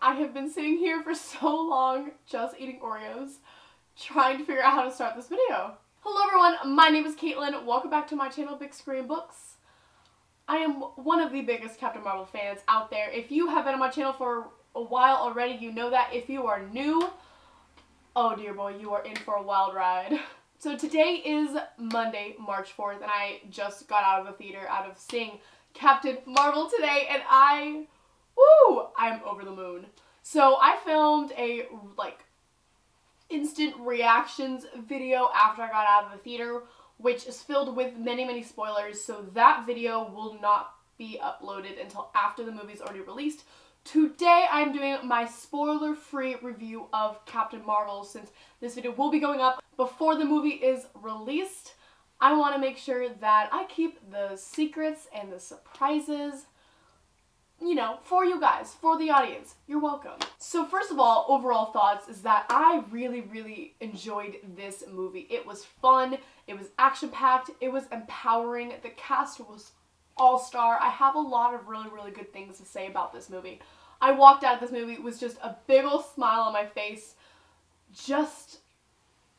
I have been sitting here for so long just eating Oreos, trying to figure out how to start this video. Hello everyone, my name is Kaitlyn. Welcome back to my channel, Big Screen Books. I am one of the biggest Captain Marvel fans out there. If you have been on my channel for a while already, you know that. If you are new, oh dear boy, you are in for a wild ride. So today is Monday, March 4th, and I just got out of the theater, out of seeing Captain Marvel today, and I'm over the moon. So I filmed a, instant reactions video after I got out of the theater, which is filled with many spoilers, so that video will not be uploaded until after the movie is already released. Today I'm doing my spoiler-free review of Captain Marvel, since this video will be going up before the movie is released. I want to make sure that I keep the secrets and the surprises, you know, for you guys, for the audience. You're welcome. So first of all, overall thoughts is that I really enjoyed this movie. It was fun, it was action-packed, it was empowering, the cast was all-star. I have a lot of really good things to say about this movie. I walked out of this movie with just a big ol' smile on my face, just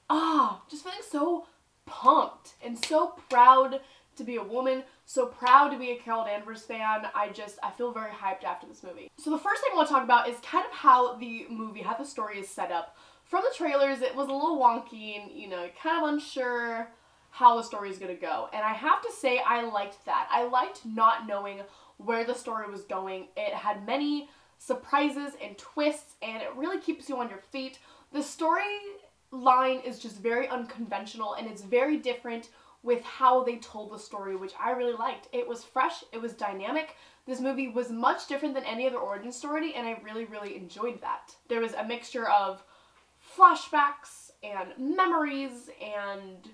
feeling so pumped and so proud to be a woman, so proud to be a Carol Danvers fan. I feel very hyped after this movie. So the first thing I want to talk about is kind of how the movie, how the story is set up. From the trailers, it was a little wonky and, you know, kind of unsure how the story is going to go. And I have to say, I liked that. I liked not knowing where the story was going. It had many surprises and twists, and it really keeps you on your feet. The storyline is just very unconventional, and it's very different with how they told the story, which I really liked. It was fresh, it was dynamic. This movie was much different than any other origin story, and I really enjoyed that. There was a mixture of flashbacks and memories and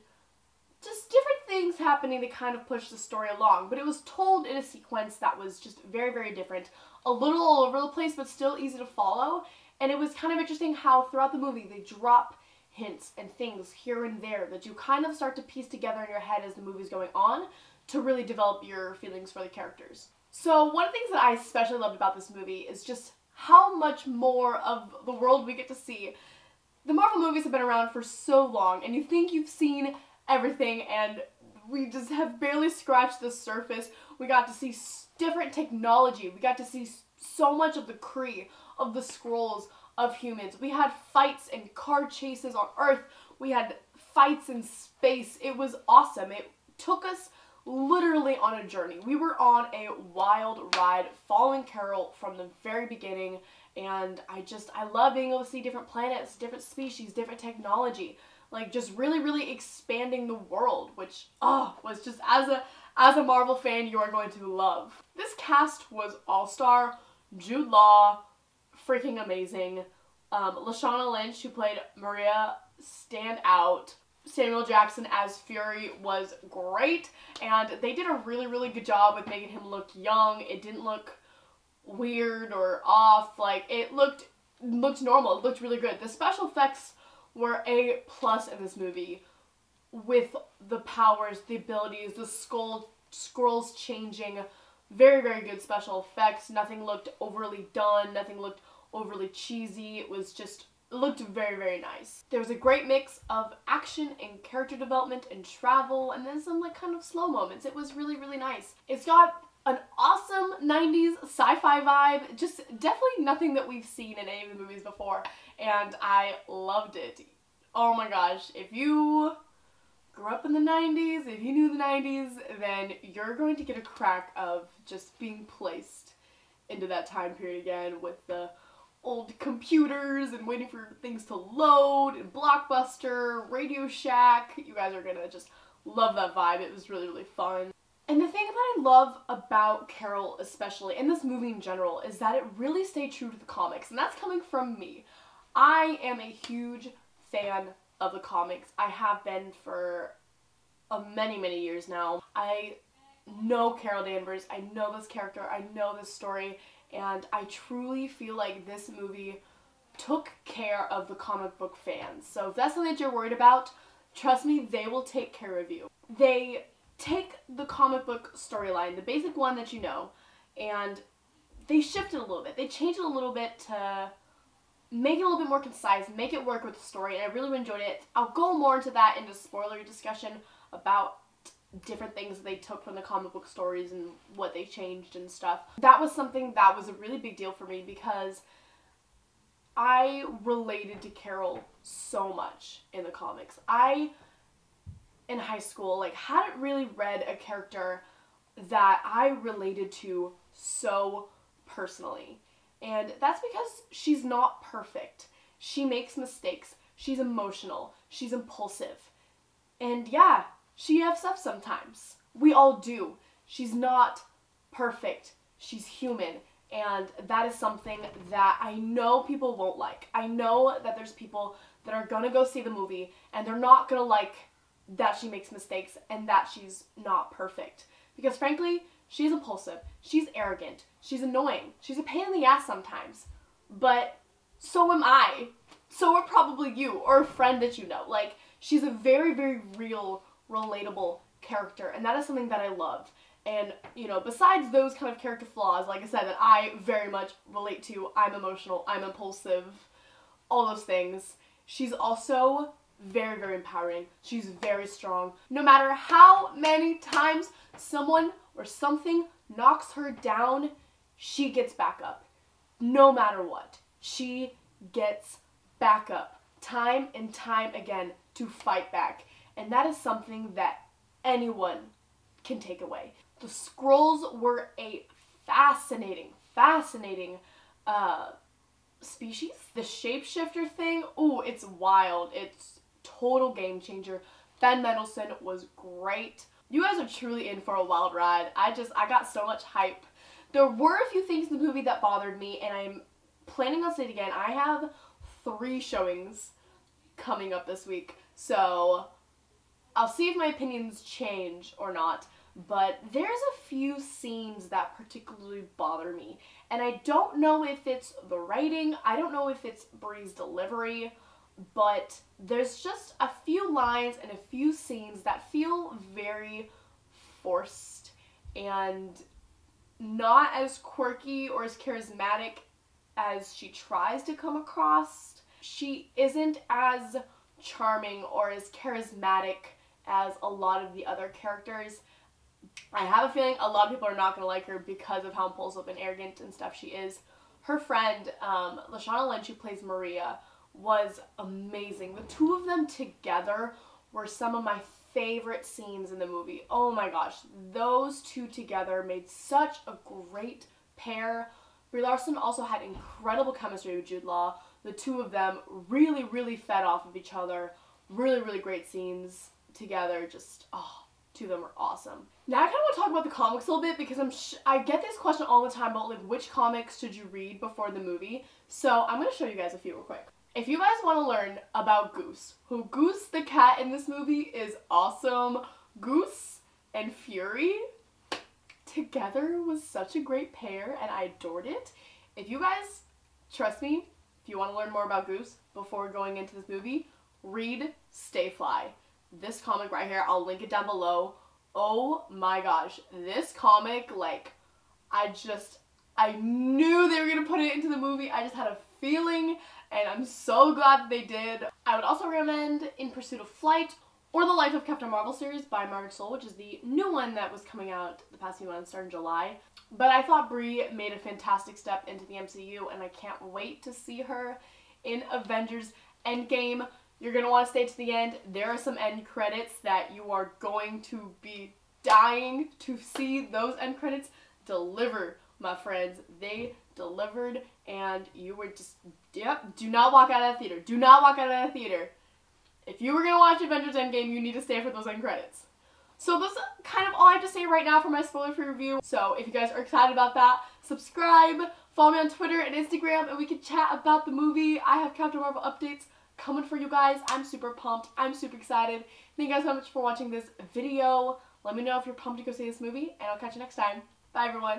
just different things happening to kind of push the story along, but it was told in a sequence that was just very different. A little all over the place, but still easy to follow, and it was kind of interesting how throughout the movie they drop hints and things here and there that you kind of start to piece together in your head as the movie's going on to really develop your feelings for the characters. So one of the things that I especially loved about this movie is just how much more of the world we get to see. The Marvel movies have been around for so long, and you think you've seen everything, and we just have barely scratched the surface. We got to see different technology. We got to see so much of the Kree, of the Skrulls, of humans. We had fights and car chases on Earth. We had fights in space. It was awesome. It took us literally on a journey. We were on a wild ride following Carol from the very beginning, and I love being able to see different planets, different species, different technology. Like, just really expanding the world, which, was just, as a Marvel fan, you are going to love. This cast was all-star. Jude Law, freaking amazing. Lashana Lynch, who played Maria, stand out. Samuel Jackson as Fury was great, and they did a really good job with making him look young. It didn't look weird or off. Like, it looked normal. It looked really good. The special effects were A+ in this movie, with the powers, the abilities, the scrolls changing. Very good special effects. Nothing looked overly done. Nothing looked overly cheesy. It looked very nice. There was a great mix of action and character development and travel, and then some kind of slow moments. It was really nice. It's got an awesome 90s sci-fi vibe. Just definitely nothing that we've seen in any of the movies before, and I loved it. Oh my gosh, if you grew up in the 90s, if you knew the 90s, then you're going to get a crack of just being placed into that time period again, with the old computers and waiting for things to load, and Blockbuster, Radio Shack. You guys are gonna just love that vibe. It was really fun. And the thing that I love about Carol especially, and this movie in general, is that it really stayed true to the comics, and that's coming from me. I am a huge fan of the comics. I have been for many years now. I know Carol Danvers, I know this character, I know this story, and I truly feel like this movie took care of the comic book fans. So if that's something that you're worried about, trust me, they will take care of you. They take the comic book storyline, the basic one that you know, and they shifted a little bit. They changed it a little bit to make it a little bit more concise, make it work with the story, and I really enjoyed it. I'll go more into that in the spoilery discussion about different things that they took from the comic book stories and what they changed and stuff. That was something that was a really big deal for me because I related to Carol so much in the comics. In high school, like, hadn't really read a character that I related to so personally. And that's because she's not perfect. She makes mistakes. She's emotional. She's impulsive. And yeah, she F's up sometimes. We all do. She's not perfect. She's human. And that is something that I know people won't like. I know that there's people that are gonna go see the movie and they're not gonna like that she makes mistakes and that she's not perfect. Because frankly, she's impulsive. She's arrogant. She's annoying. She's a pain in the ass sometimes. But so am I. So are probably you or a friend that you know. Like, she's a very, very real, relatable character. And that is something that I love. And, you know, besides those kind of character flaws, like I said, that I very much relate to, I'm emotional, I'm impulsive, all those things, she's also very, very empowering. She's very strong. No matter how many times someone or something knocks her down, she gets back up. No matter what. She gets back up time and time again to fight back. And that is something that anyone can take away. The Skrulls were a fascinating species. The shapeshifter thing, ooh, it's wild. It's total game changer. Ben Mendelsohn was great. You guys are truly in for a wild ride. I got so much hype. There were a few things in the movie that bothered me, and I'm planning on seeing it again. I have 3 showings coming up this week, so I'll see if my opinions change or not. But there's a few scenes that particularly bother me. And I don't know if it's the writing, I don't know if it's Brie's delivery, but there's just a few lines and a few scenes that feel very forced and not as quirky or as charismatic as she tries to come across. She isn't as charming or as charismatic as a lot of the other characters. I have a feeling a lot of people are not going to like her because of how impulsive and arrogant and stuff she is. Her friend, Lashana Lynch, who plays Maria, was amazing. The two of them together were some of my favorite scenes in the movie. Oh my gosh, those two together made such a great pair. Brie Larson also had incredible chemistry with Jude Law. The two of them really, really fed off of each other. Really, really great scenes together. Just, oh, two of them are awesome. Now I kind of want to talk about the comics a little bit because I get this question all the time about like which comics should you read before the movie. So I'm going to show you guys a few real quick. If you guys want to learn about Goose, who Goose the cat in this movie is awesome. Goose and Fury together was such a great pair and I adored it. If you guys, trust me, if you want to learn more about Goose before going into this movie, read Stay Fly. This comic right here, I'll link it down below. Oh my gosh, this comic, like, I knew they were going to put it into the movie. I just had a feeling, and I'm so glad that they did. I would also recommend In Pursuit of Flight or The Life of Captain Marvel series by Margaret Stohl, which is the new one that was coming out the past few months, starting July. But I thought Brie made a fantastic step into the MCU, and I can't wait to see her in Avengers Endgame. You're going to want to stay to the end. There are some end credits that you are going to be dying to see. Those end credits deliver, my friends. They delivered, and you were just, yep, do not walk out of that theater. Do not walk out of that theater. If you were going to watch Avengers Endgame, you need to stay for those end credits. So that's kind of all I have to say right now for my spoiler-free review. So if you guys are excited about that, subscribe, follow me on Twitter and Instagram, and we can chat about the movie. I have Captain Marvel updates coming for you guys. I'm super pumped. I'm super excited. Thank you guys so much for watching this video. Let me know if you're pumped to go see this movie, and I'll catch you next time. Bye, everyone.